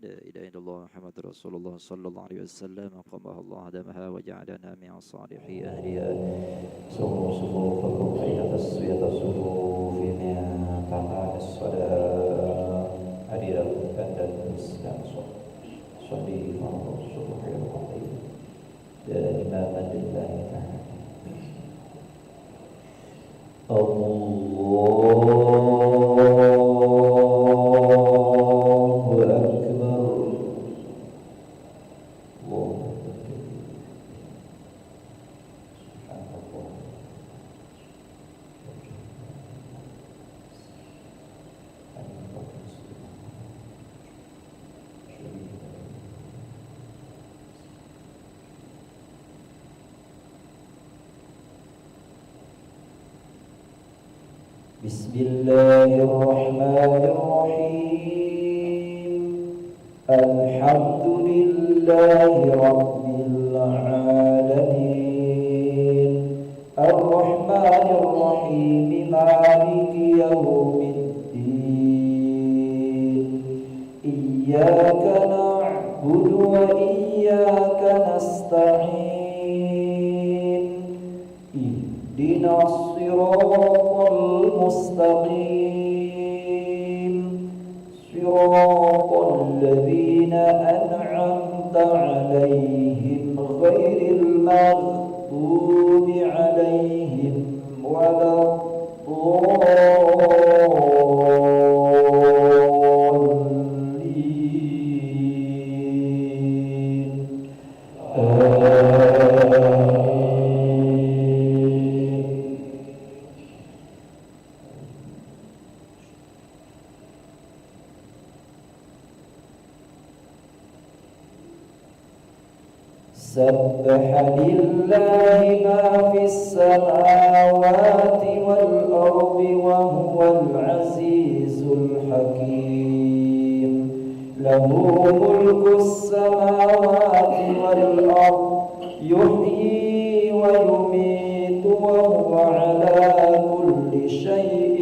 لا إله إلا الله محمد رسول الله صلى الله عليه وسلم أقامها الله دمها وجعلنا من صالح أهلها. سووا صفوفكم حين تصفية الصفوف من تقال الصلاة حديث أدى الإسلام صلي فرض الصبح العظيم دائما لله تعالى. بسم الله الرحمن الرحيم. الحمد لله رب العالمين الرحمن الرحيم مالك يوم الدين إياك نعبد وإياك نستعين اهدنا الصراط المستقيم صراط الذين أنعمت عليهم غير المغضوب عليهم ولا الضالين سبح لله ما في السماوات والأرض وهو العزيز الحكيم له ملك السماوات والأرض يحيي ويميت وهو على كل شيء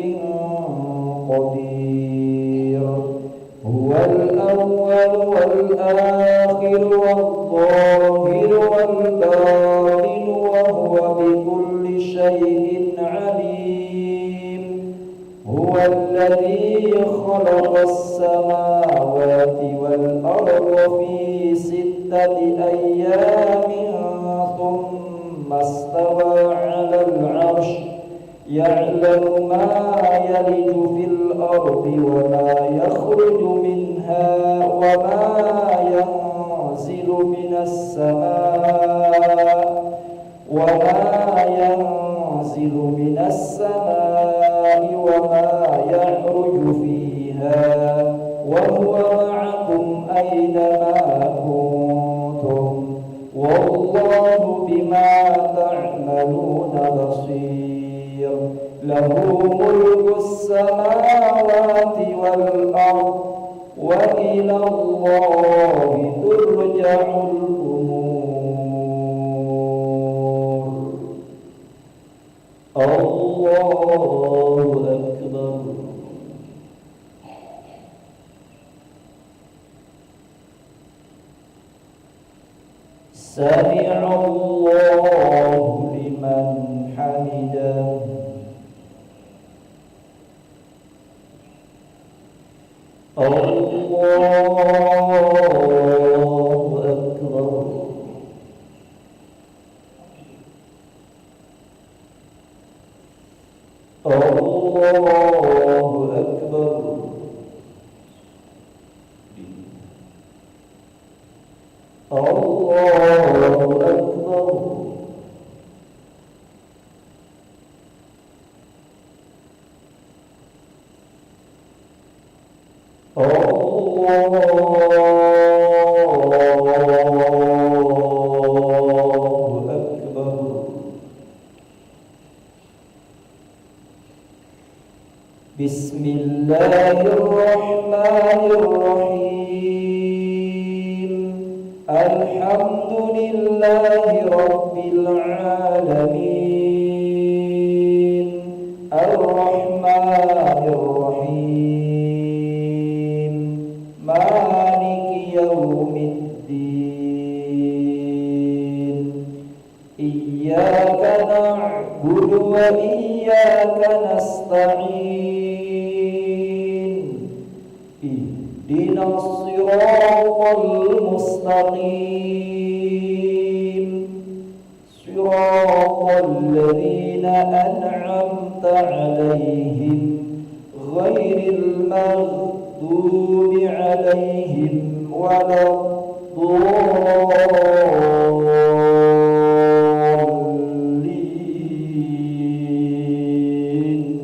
قدير هو الأول والآخر والظاهر والباطن وهو بكل شيء عليم هو الذي خلق السماوات والأرض في 6 أيام ثم استوى على العرش يعلم ما يلج في الأرض وما يخرج منها وما ينزل من السماء وما يعرج فيها وهو معكم أينما كنتم والله بما تعملون بصير له ملك السماوات والأرض وإلى الله ترجع الأمور. الله أكبر. سمع الله لمن حمده. الله أكبر. الله أكبر. الله أكبر. بسم الله الرحمن الرحيم. الحمد لله رب العالمين الرحمن الرحيم مالك الدين إياك نعبد وإياك نستعين اهدنا الصراط المستقيم صراط الذين أنعمت عليهم غير المغضوب عليهم ولا الضالين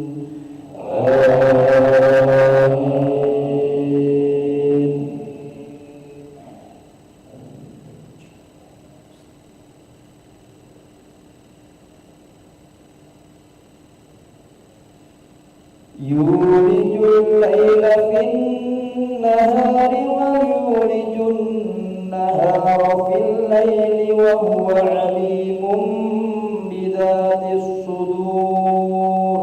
آمين. يولج الليل في النهار ويولج النهار في الليل وهو عليم بذات الصدور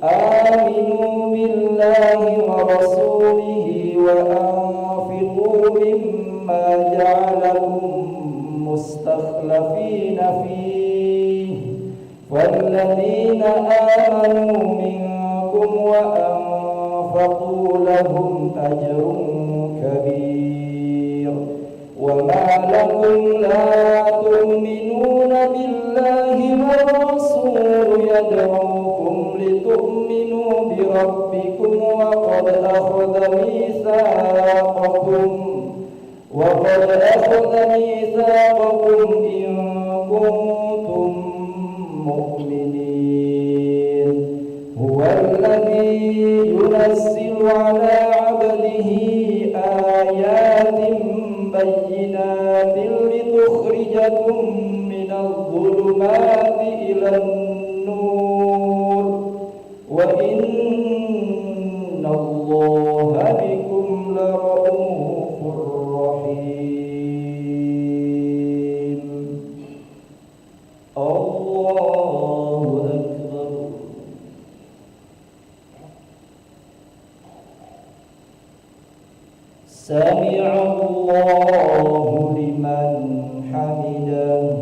آمنوا بالله ورسوله وأنفقوا مما جعلكم مستخلفين فيه والذين آمنوا منكم وأنفقوا لهم أجر كبير وما لكم لا تؤمنون بالله والرسول يدعوكم لتؤمنوا بربكم وقد أخذ ميثاقكم إن كنتم مؤمنين هو الذي ينزل على عبده آيات بينات لتخرجكم من الظلمات إلى النور وإن الله بكم لرؤوف رحيم. الله أكبر. سمع الله لمن حمده.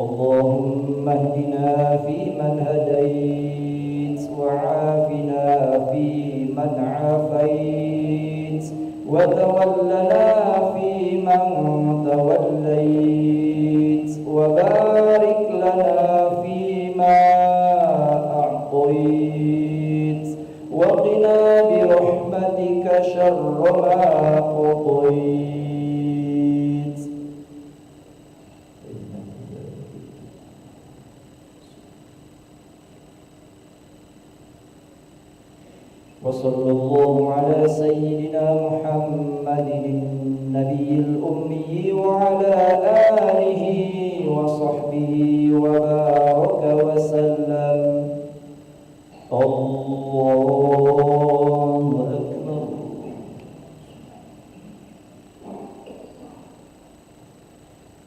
اللهم اهدنا فيمن هديت وعافنا فيمن عافيت وتولنا فيمن توليت وبارك لنا فيما أعطيت وقنا برحمتك شر ما قضيت. وصلى الله على سيدنا محمد النبي الأمي وعلى آله وصحبه وبارك وسلم. الله أكبر.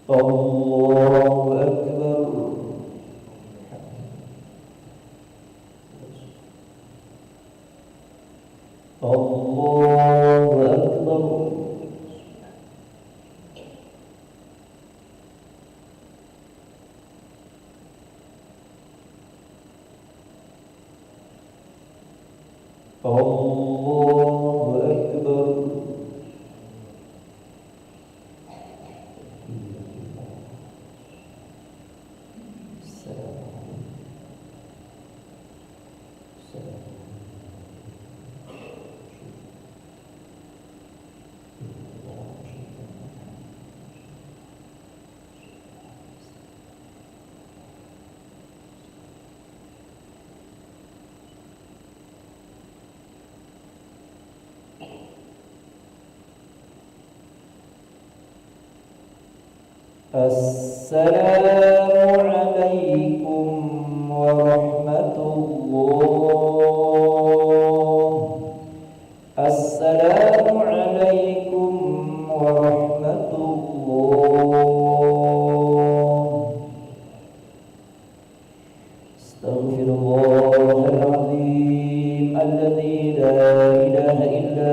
الله أكبر. الله أكبر. الله أكبر. السلام عليكم ورحمة الله. السلام عليكم ورحمة الله. استغفر الله العظيم الذي لا إله إلا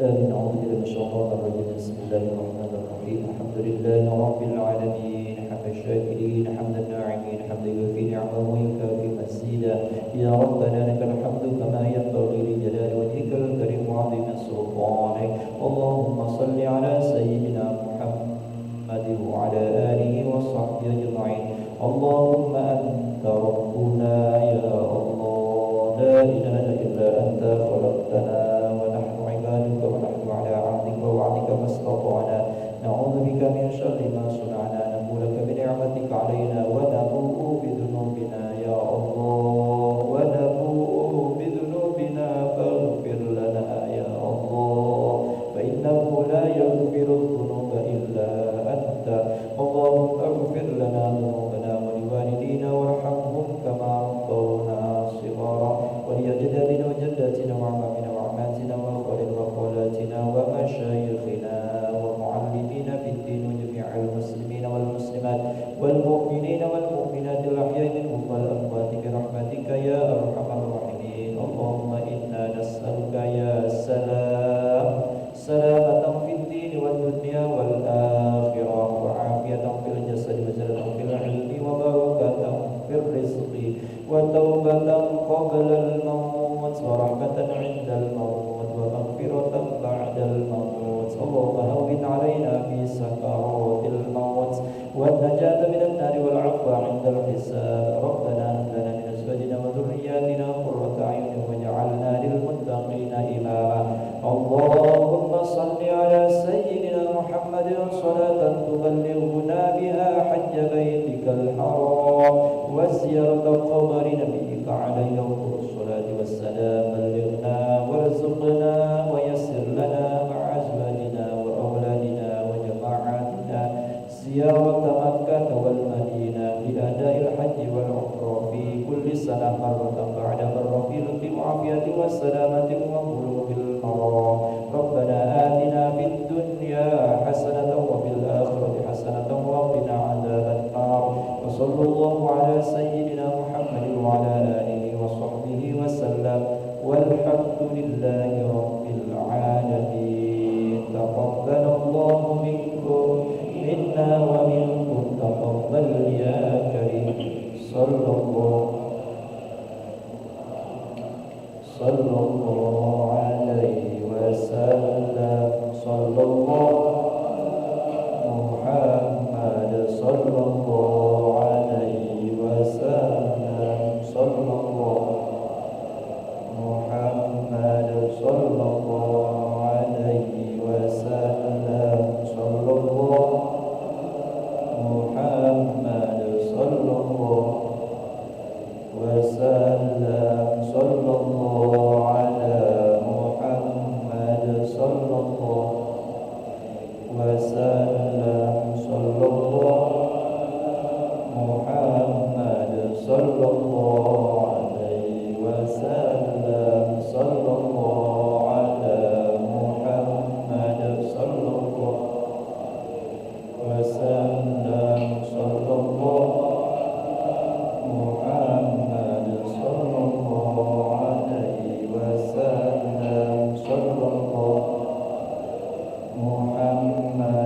آمين. أعوذ بالله من الشيطان الرجيم. بسم الله الرحمن الرحيم. الحمد لله رب العالمين حمد الشاكرين حمد الناعمين حمد يوفي نعمه ويكافي مزيدا. يا ربنا لك الحمد كما ينبغي لجلال وجهك الكريم وعظيم سلطانك. اللهم صل على سيدنا محمد وعلى آله وصحبه أجمعين. اللهم أنت ربنا يا الله، لا إله إلا أنت خلقتنا ونحن عبادك ونحن على عهدك ووعدك ما استطعنا. نعوذ بك من شر ما صنعنا، نبو لك بنعمتك علينا ونبوء بذنوبنا يا الله، ونبوء بذنوبنا فاغفر لنا يا الله، فإنه لا يغفر الذنوب إلا أنت. اللهم اغفر لنا ذنوبنا ولوالدينا وارحمهم كما ربونا صغارا، ولأجدادنا وجداتنا وعمامنا وعماتنا وأخوالنا وأخوالاتنا ومشايخنا ومعلمين في الدين وجميع المسلمين والمسلمات والمؤمنين والمؤمنات الأحياء منهم والأموات برحمتك يا أرحم الراحمين. اللهم إنا نسألك يا سلام سلامة في الدين والدنيا والآخرة، وعافية في الجسد وزلة في العلم وبركة في الرزق وتوبة قبل الموت ورحمة عند الموت ومغفرة بعد الموت. اللهم هون علينا في سكرات الموت والنجاة من النار والعفو عند الحساب. ربنا هب لنا من أزواجنا وذرياتنا قرة أعين واجعلنا للمتقين إماما. اللهم صل على سيدنا محمد صلاة تبلغنا بها حج بيتك الحرام وزيارة قبر نبيك عليه أفضل الصلاة والسلام. بلغنا وارزقنا ويسر لنا مع أزواجنا وأولادنا وجماعاتنا زيارة مكة والمدينة لأداء الحج والعمرة في كل سنة مرة بعد مرة في العافية والسلامة وبلوغ المرام. ربنا آتنا في الدنيا حسنة وفي الآخرة حسنة وقنا عذاب النار. وصلى الله على سيدنا محمد وعلى آله وصحبه وسلم، والحمد لله رب العالمين. تقبل الله منكم منا ومنكم تقبل يا كريم. صلى الله عليه وسلم. صلى الله محمد صلى الله عليه وسلم. صلى الله محمد صلى الله عليه وسلم. صلى الله محمد صلى الله وسلم. صلى الله على محمد صلى الله وسلم. صلى الله محمد صلى الله عليه وسلم. صلى الله على محمد صلى الله وسلم. صلى الله محمد صلى الله عليه وسلم. صلى الله محمد